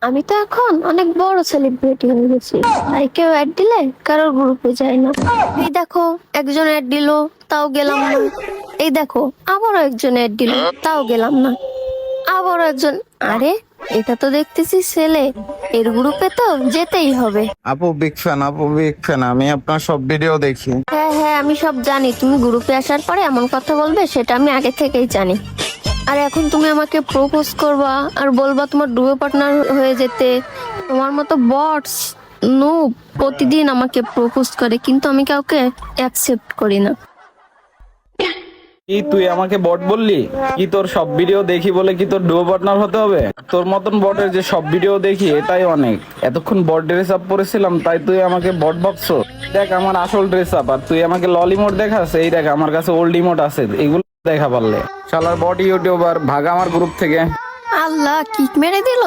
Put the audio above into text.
আমি তো এখন অনেক বড় সেলিব্রিটি হয়ে গেছি, তাই কেউ অ্যাড দিলে কারোর গ্রুপে যায় না। এই দেখো, একজন অ্যাড দিল, তাও গেলাম না। এই দেখো, আবারও একজন অ্যাড দিল, তাও গেলাম না। আবারও একজন, আরে এটা তো দেখতেছি ছেলে, এর গ্রুপে তো যেতেই হবে। আপু বিগ ফ্যান, আপু বিগ ফ্যান, আমি আপনার সব ভিডিও দেখি। হ্যাঁ হ্যাঁ, আমি সব জানি। তুমি গ্রুপে আসার পরে এমন কথা বলবে সেটা আমি আগে থেকেই জানি। আর এখন তুমি আমাকে প্রপোজ করবা আর বলবা তোমার ডুয়ো পার্টনার হয়ে যেতে। তোমার মতো বটস নো প্রতিদিন আমাকে প্রপোজ করে, কিন্তু আমি কাউকে অ্যাকসেপ্ট করি না। কি তুই আমাকে বট বললি? কি তোর সব ভিডিও দেখি বলে কি তোর ডুও পার্টনার হতে হবে? তোর মতন বটের যে সব ভিডিও দেখি এটাই অনেক। এতক্ষণ বট ড্রেস আপ পরেছিলাম তাই তুই আমাকে বট ভাবছো? দেখ আমার আসল ড্রেস আপ, আর তুই আমাকে লল ইমোট দেখাস। এই দেখ আমার কাছে ওল্ড ইমোট আছে, এগুলো দেখা পারলে। শালার বট ইউটিউবার, ভাগ আমার গ্রুপ থেকে। আল্লাহ, কিক মেরে দিল।